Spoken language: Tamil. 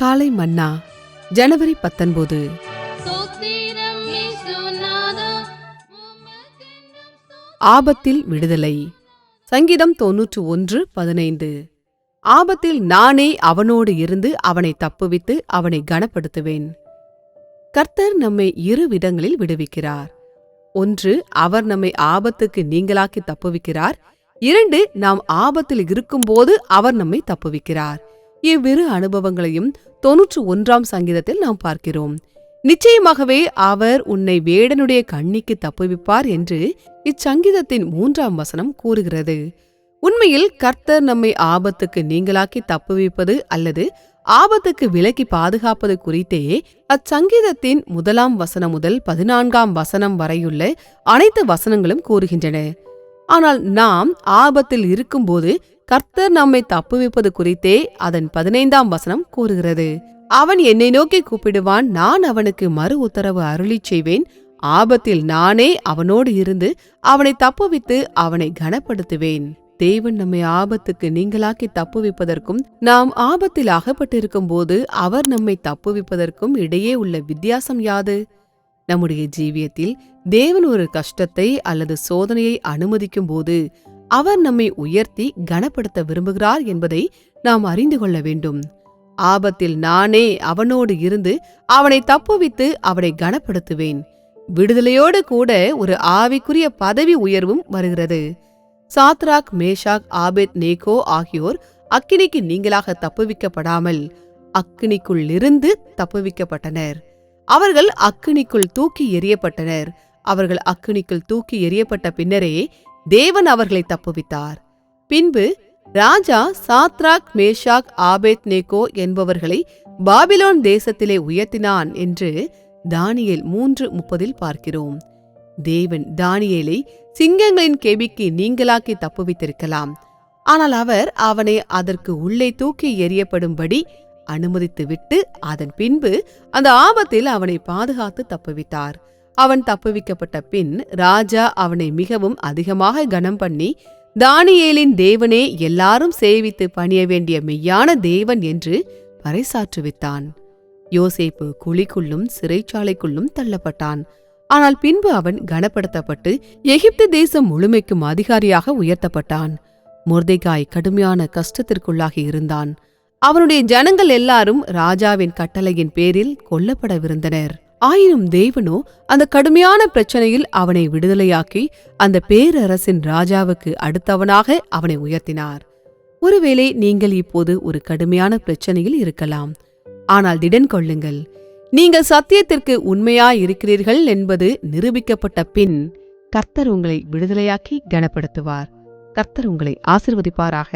காலை மன்னா ஜனவரி 19. ஆபத்தில் விடுதலை. சங்கீதம் 91:15. ஆபத்தில் நானே அவனோடு இருந்து அவனை தப்புவித்து அவனை கனப்படுத்துவேன். கர்த்தர் நம்மை இரு விதங்களில் விடுவிக்கிறார். ஒன்று, அவர் நம்மை ஆபத்துக்கு நீங்களாக்கி தப்புவிக்கிறார். 2, நாம் ஆபத்தில் இருக்கும்போது அவர் நம்மை தப்புவிக்கிறார். இவ்விரு அனுபவங்களையும் 91ஆம் சங்கீதத்தில் நாம் பார்க்கிறோம். நிச்சயமாகவே அவர் உன்னை வேடனுடைய கண்ணிக்கு தப்புவிப்பார் என்று இச்சங்கீதத்தின் 3ஆம் வசனம் கூறுகிறது. உண்மையில் கர்த்தர் நம்மை ஆபத்துக்கு நீங்களாக்கி தப்புவிப்பது அல்லது ஆபத்துக்கு விலக்கி பாதுகாப்பது குறித்தே அச்சங்கீதத்தின் 1ஆம் வசனம் முதல் 14ஆம் வசனம் வரையுள்ள அனைத்து வசனங்களும் கூறுகின்றன. ஆனால் நாம் ஆபத்தில் இருக்கும்போது கர்த்தர் நம்மை தப்புவிப்பது குறித்தே அதன் 15ஆம் வசனம் கூறுகிறது. அவன் என்னை நோக்கி கூப்பிடுவான், நான் அவனுக்கு மறு உத்தரவு அருளிச் செய்வேன். ஆபத்தில் நானே அவனோடு இருந்து அவனை தப்புவித்து அவனை கனப்படுத்துவேன். தேவன் நம்மை ஆபத்துக்கு நீங்களாக்கி தப்புவிப்பதற்கும் நாம் ஆபத்தில் அகப்பட்டிருக்கும் போது அவர் நம்மை தப்புவிப்பதற்கும் இடையே உள்ள வித்தியாசம் யாது? நம்முடைய ஜீவியத்தில் தேவன் ஒரு கஷ்டத்தை அல்லது சோதனையை அனுமதிக்கும் போது அவர் நம்மை உயர்த்தி கனப்படுத்த விரும்புகிறார் என்பதை நாம் அறிந்து கொள்ள வேண்டும். ஆபத்தில் நானே அவனோடு இருந்து அவனை தப்புவித்து அவனை கனப்படுத்துவேன். விடுதலையோடு கூட ஒரு ஆவிக்குரிய பதவி உயர்வும் வருகிறது. சாத்ராக், மேஷாக், ஆபேத் நேகோ ஆகியோர் அக்கினிக்கு நீங்களாக தப்புவிக்கப்படாமல் அக்கினிக்குள்ளிருந்து தப்புவிக்கப்பட்டனர். அவர்கள் அக்கினிக்குள் தூக்கி எறியப்பட்டனர். அவர்கள் அக்கினிக்குள் தூக்கி எறியப்பட்ட பின்னரே தேவன் அவர்களை தப்புவித்தார். பின்பு ராஜா சாத்ராக், மேஷாக், ஆபேத் நேகோ என்பவர்களை பாபிலோன் தேசத்திலே உயர்த்தினான் என்று தானியேல் 3:30 பார்க்கிறோம். தேவன் தானியேலை சிங்கங்களின் கெபிக்கு நீங்களாக்கி தப்புவித்திருக்கலாம். ஆனால் அவர் அவனை அதற்கு உள்ளே தூக்கி எறியப்படும்படி அனுமதித்துவிட்டு அதன் பின்பு அந்த ஆபத்தில் அவனை பாதுகாத்து தப்புவித்தார். அவன் தப்புவிக்கப்பட்ட பின் ராஜா அவனை மிகவும் அதிகமாக கனம் பண்ணி, தானியேலின் தேவனே எல்லாரும் சேவித்து பணிய வேண்டிய மெய்யான தேவன் என்று பறைசாற்றுவித்தான். யோசேப்பு குழிக்குள்ளும் சிறைச்சாலைக்குள்ளும் தள்ளப்பட்டான். ஆனால் பின்பு அவன் கனப்படுத்தப்பட்டு எகிப்து தேசம் முழுமைக்கும் அதிகாரியாக உயர்த்தப்பட்டான். மொர்தெகாய் கடுமையான கஷ்டத்திற்குள்ளாகி இருந்தான். அவனுடைய ஜனங்கள் எல்லாரும் ராஜாவின் கட்டளையின் பேரில் கொல்லப்படவிருந்தனர். ஆயினும் தேவனோ அந்த கடுமையான பிரச்சனையில் அவனை விடுதலையாக்கி அந்த பேரரசின் ராஜாவுக்கு அடுத்தவனாக அவனை உயர்த்தினார். ஒருவேளை நீங்கள் இப்போது ஒரு கடுமையான பிரச்சனையில் இருக்கலாம். ஆனால் திடன் கொள்ளுங்கள், நீங்கள் சத்தியத்திற்கு உண்மையாயிருக்கிறீர்கள் என்பது நிரூபிக்கப்பட்ட பின் கர்த்தர் உங்களை விடுதலையாக்கி கனப்படுத்துவார். கர்த்தர் உங்களை ஆசீர்வதிப்பாராக.